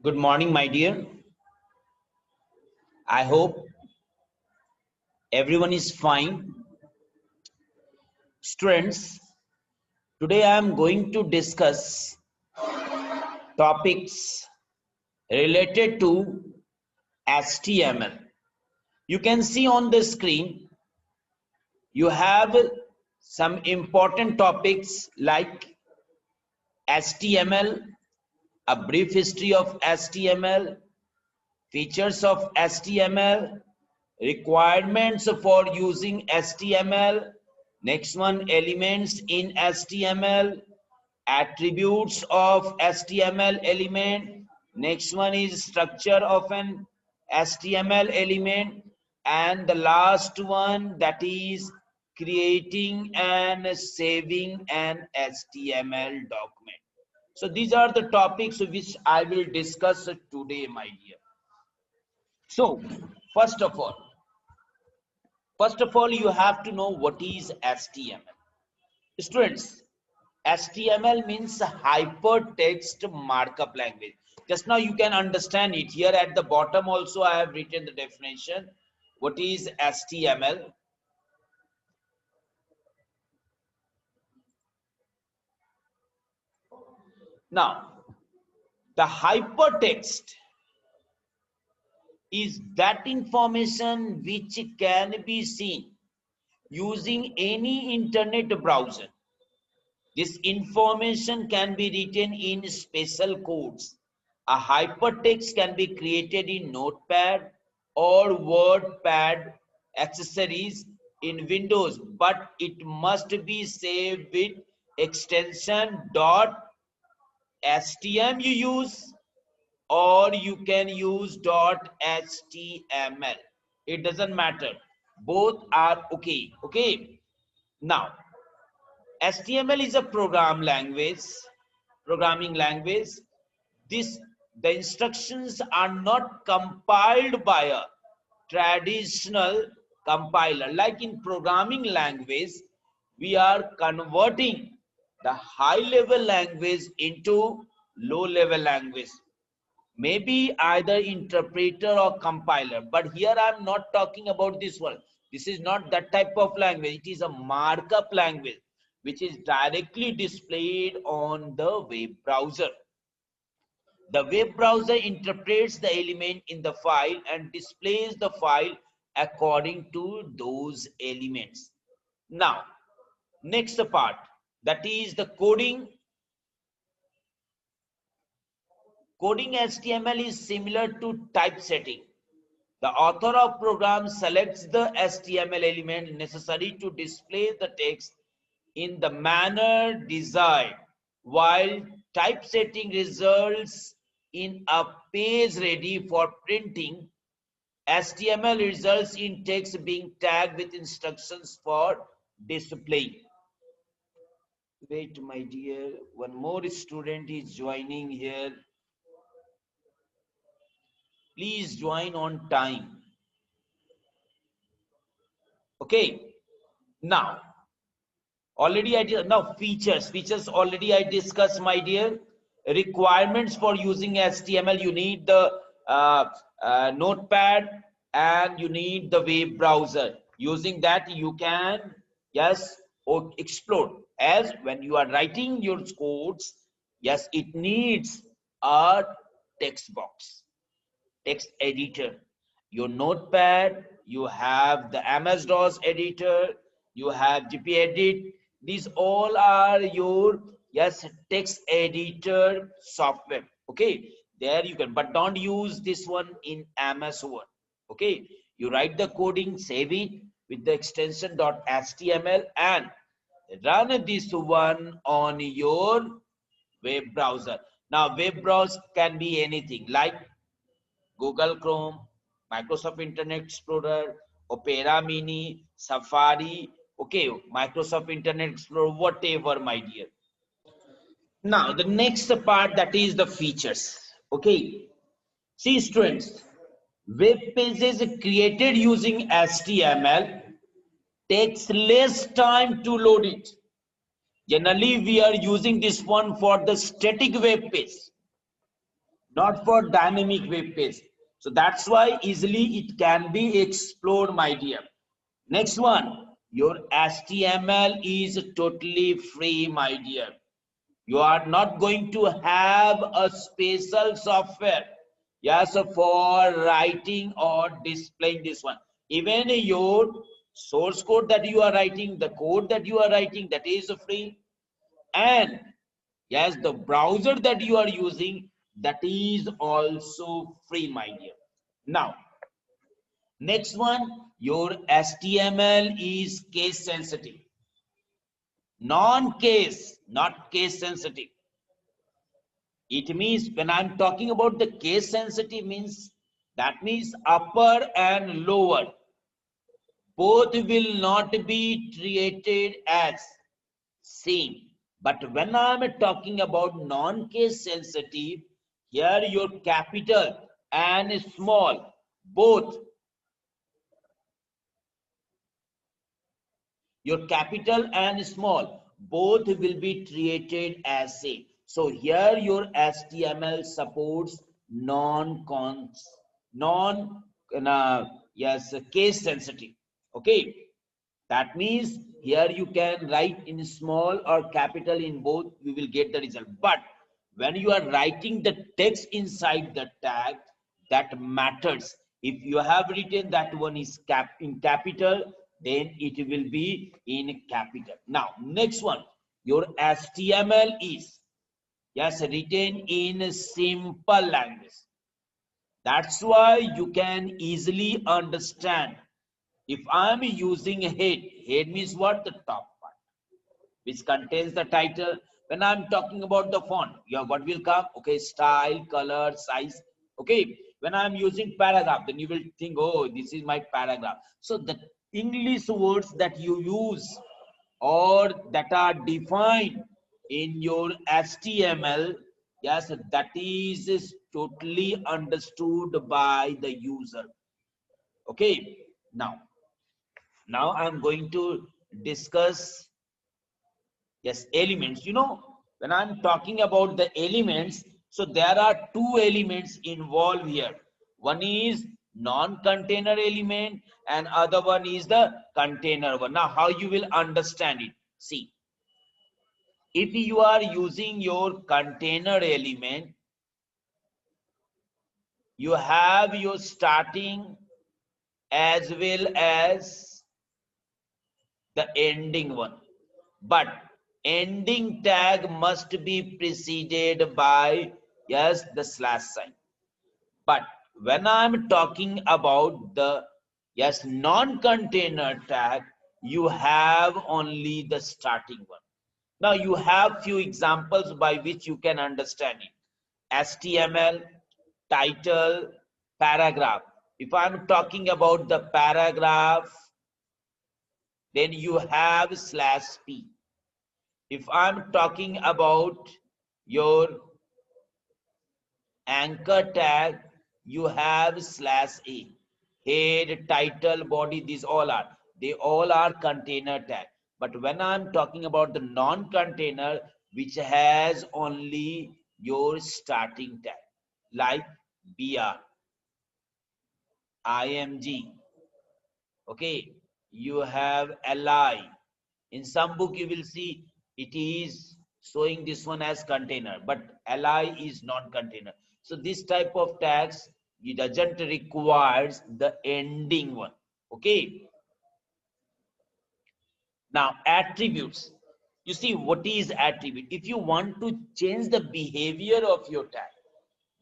Good morning, my dear. I hope everyone is fine. Students, today I am going to discuss topics related to HTML. You can see on the screen, you have some important topics like HTML, a brief history of HTML, features of HTML, requirements for using HTML, next one elements in HTML, attributes of HTML element, next one is structure of an HTML element, and the last one that is creating and saving an HTML document. So these are the topics which I will discuss today, my dear. So first of all, you have to know what is HTML. Students, HTML means hypertext markup language. Just now you can understand it. Here at the bottom also I have written the definition. What is HTML? Now, the hypertext is that information which can be seen using any internet browser. This information can be written in special codes. A hypertext can be created in Notepad or WordPad accessories in Windows, but it must be saved with extension .stm you use, or you can use .html. It doesn't matter. Both are okay. Okay. Now, HTML is a programming language. The instructions are not compiled by a traditional compiler. Like in programming language, we are converting the high-level language into low-level language. Maybe either interpreter or compiler, but here I'm not talking about this one. This is not that type of language. It is a markup language which is directly displayed on the web browser. The web browser interprets the element in the file and displays the file according to those elements. Now, next part, that is the coding. Coding HTML is similar to typesetting. The author of program selects the HTML element necessary to display the text in the manner desired, while typesetting results in a page ready for printing. HTML results in text being tagged with instructions for display. Wait, my dear, one more student is joining here. Please join on time. Okay, now already features already I discussed, my dear. Requirements for using HTML: you need the notepad and you need the web browser. Using that you can explore. As when you are writing your codes, yes, it needs a text box, text editor. Your notepad, you have the MS-DOS editor, you have GPEdit. These all are your text editor software. Okay, there you can, but don't use this one in MS Word. Okay, you write the coding, save it with the extension .html and run this one on your web browser. Now, web browser can be anything like Google Chrome, Microsoft Internet Explorer, Opera Mini, Safari, okay, Microsoft Internet Explorer, whatever, my dear. Now, the next part, that is the features. Okay, see students, web pages created using HTML takes less time to load it. Generally, we are using this one for the static web page. not for dynamic web page. So that's why easily it can be explored, my dear. Next one, your HTML is totally free, my dear. You are not going to have a special software, yes, for writing or displaying this one. Even your source code that you are writing, the code that you are writing, that is free. And yes, the browser that you are using, that is also free, my dear. Now, next one, your HTML is case sensitive. Non-case, not case sensitive. It means when I'm talking about the case sensitive means, that means upper and lower both will not be treated as same. But when I'm talking about non-case sensitive, here your capital and small both, your capital and small both will be treated as same. So here your HTML supports non yes, case sensitive. Okay, that means here you can write in small or capital, in both you will get the result. But when you are writing the text inside the tag, that matters. If you have written that one is in capital, then it will be in capital. Now next one, your HTML is, yes, written in simple language. That's why you can easily understand. If I'm using head means what? The top part, which contains the title. When I'm talking about the font, yeah, what will come? Okay, style, color, size. Okay, when I'm using paragraph, then you will think, oh, this is my paragraph. So the English words that you use or that are defined in your HTML, yes, that is totally understood by the user. Okay, now I'm going to discuss, yes, elements. When I'm talking about the elements, so there are two elements involved here. One is non-container element and other one is the container one. Now how you will understand it? See, if you are using your container element, you have your starting as well as the ending one. But ending tag must be preceded by, yes, the slash sign. But when I'm talking about the, yes, non-container tag, you have only the starting one. Now you have few examples by which you can understand it. HTML, title, paragraph. If I'm talking about the paragraph, then you have slash p. If I'm talking about your anchor tag, you have slash a. Head, title, body, they all are container tag. But when I'm talking about the non-container, which has only your starting tag, like BR, IMG, okay, you have LI. In some book you will see it is showing this one as container, but li is non-container. So this type of tags, it doesn't requires the ending one. Okay, now attributes. You see, what is attribute? If you want to change the behavior of your tag,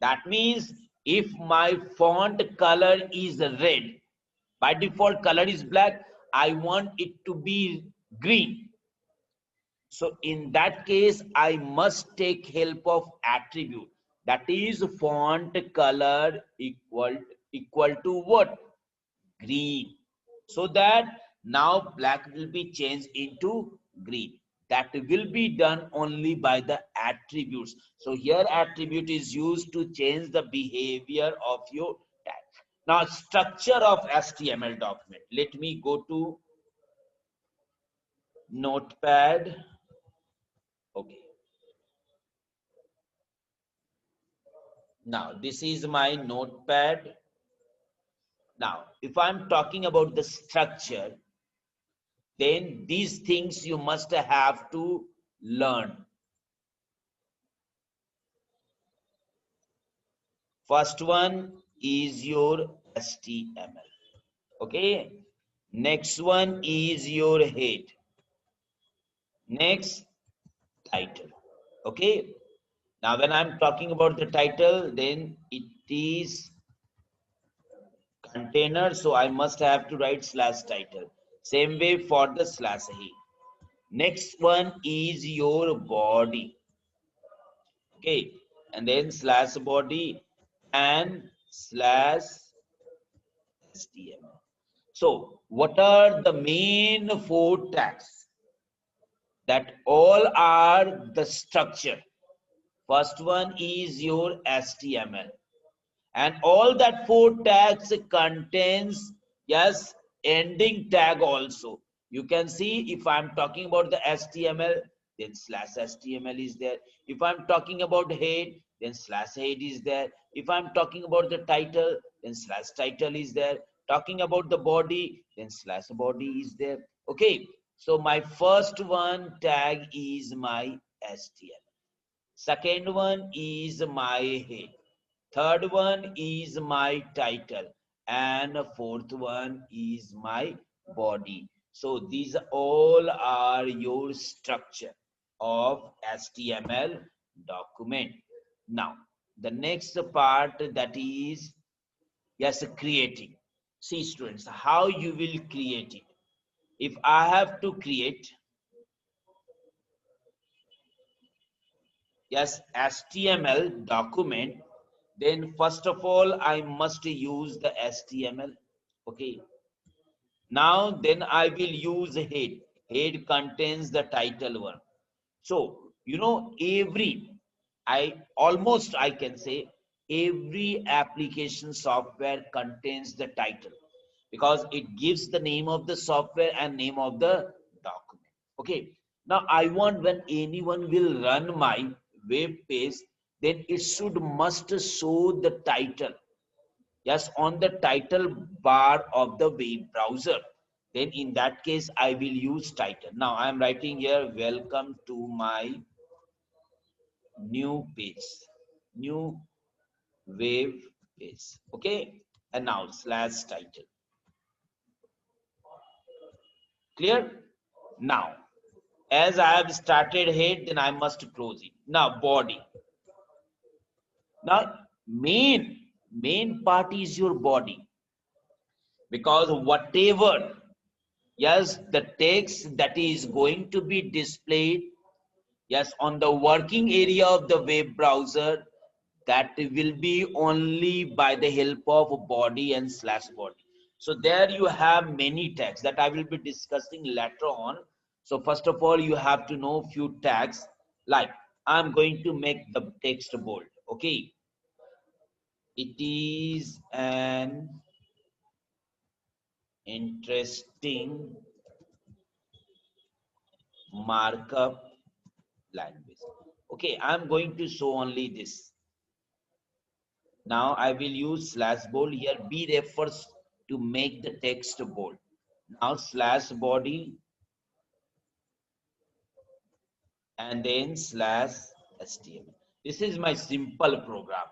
that means if my font color is red, by default color is black, I want it to be green. So in that case, I must take help of attribute. That is font color equal to what? Green. So that now black will be changed into green. That will be done only by the attributes. So here attribute is used to change the behavior of your tag. Now structure of HTML document. Let me go to Notepad. Okay. Now, this is my notepad. Now, if I'm talking about the structure, then these things you must have to learn. First one is your HTML. Okay. Next one is your head. Next, title. Okay. Now, when I'm talking about the title, then it is container. So I must have to write slash title. Same way for the slash head. Next one is your body. Okay. And then slash body and slash HTML. So, what are the main four tags? That all are the structure. First one is your HTML, and all that four tags contains, yes, ending tag also. You can see if I'm talking about the HTML, then slash HTML is there. If I'm talking about head, then slash head is there. If I'm talking about the title, then slash title is there. Talking about the body, then slash body is there. Okay, so my first one tag is my HTML. Second one is my head. Third one is my title. And fourth one is my body. So these all are your structure of HTML document. Now, the next part, that is, yes, creating. See, students, how you will create it. If I have to create, yes, HTML document, then first of all I must use the HTML. Okay, now then I will use head. Head contains the title one. So every, I can say every application software contains the title, because it gives the name of the software and name of the document. Okay, now I want when anyone will run my web page, then it should must show the title, yes, on the title bar of the web browser. Then in that case I will use title. Now I am writing here, welcome to my new page, new web page. Okay, and now slash title. Clear? Now, as I have started head, then I must close it. Now body. Now main part is your body, because whatever, yes, the text that is going to be displayed, yes, on the working area of the web browser, that will be only by the help of body and slash body. So there you have many tags that I will be discussing later on. So first of all, you have to know few tags, like I'm going to make the text bold. Okay, it is an interesting markup language. Okay, I'm going to show only this. Now I will use slash bold here. B refers to make the text bold. Now slash body and then slash HTML. This is my simple program,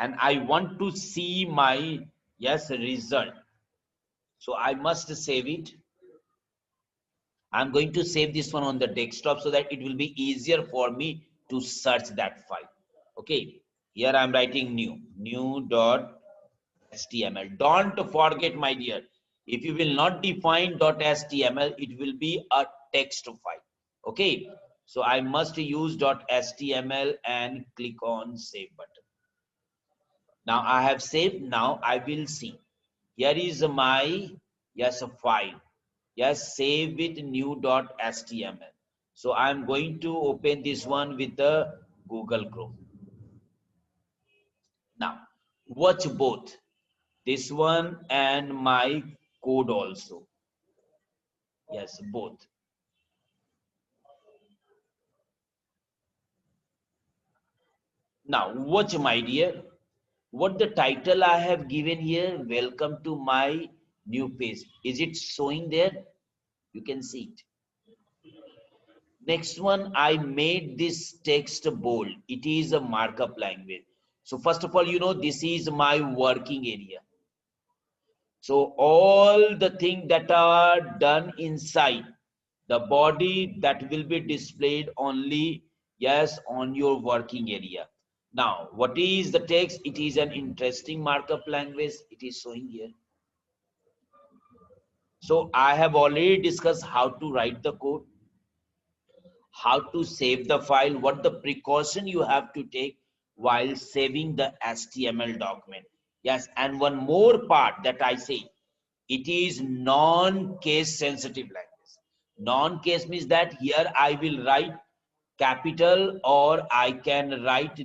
and I want to see my, yes, result. So I must save it. I'm going to save this one on the desktop so that it will be easier for me to search that file. Okay, here I'm writing new dot HTML. Don't forget, my dear, if you will not define .html, it will be a text file. Okay, so I must use .html and click on save button. Now I have saved. Now I will see. Here is my, yes, file. Yes, save with new.html. So I'm going to open this one with the Google Chrome. Now watch both this one and my code also. Yes, both. Now watch, my dear. What the title I have given here, welcome to my new page. Is it showing there? You can see it. Next one, I made this text bold. It is a markup language. So first of all, this is my working area. So all the things that are done inside the body, that will be displayed only, yes, on your working area. Now, what is the text? It is an interesting markup language. It is showing here. So I have already discussed how to write the code, how to save the file, what the precaution you have to take while saving the HTML document. Yes, and one more part that I say, it is non-case sensitive language. Non-case means that here I will write capital or I can write,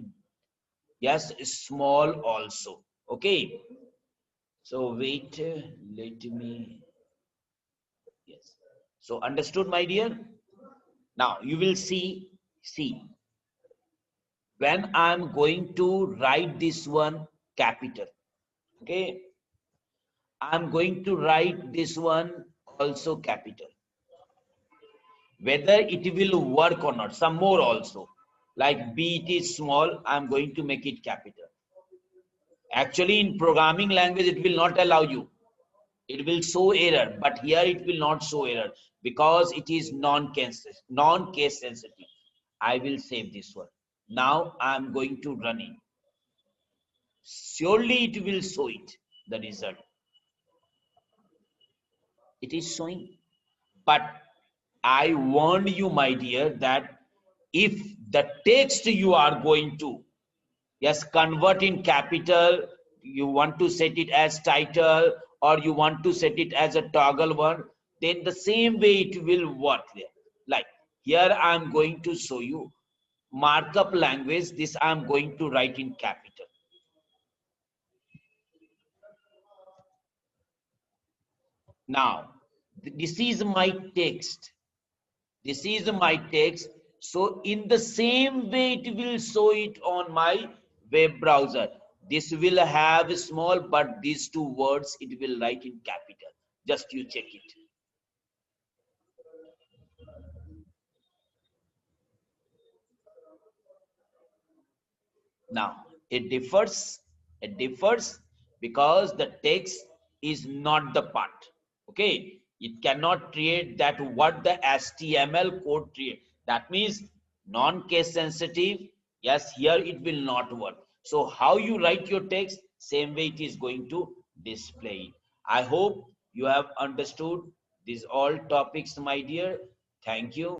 yes, small also. Okay. So wait, let me, yes. So understood, my dear? Now you will see, when I'm going to write this one capital, okay, I'm going to write this one also capital. Whether it will work or not, some more also. Like B, it is small, I'm going to make it capital. Actually, in programming language, it will not allow you. It will show error, but here it will not show error because it is non-case sensitive. I will save this one. Now I'm going to run it. Surely it will show it, the result. It is showing. But I warned you, my dear, that if the text you are going to, yes, convert in capital, you want to set it as title or you want to set it as a toggle one, then the same way it will work there. Like here I'm going to show you markup language. This I'm going to write in capital. Now this is my text. This is my text. So in the same way, it will show it on my web browser. This will have small, but these two words, it will write in capital. Just you check it. Now, it differs because the text is not the part. Okay, it cannot create that what the HTML code create. That means non-case sensitive. Yes, here it will not work. So how you write your text, same way it is going to display it. I hope you have understood these all topics, my dear. Thank you.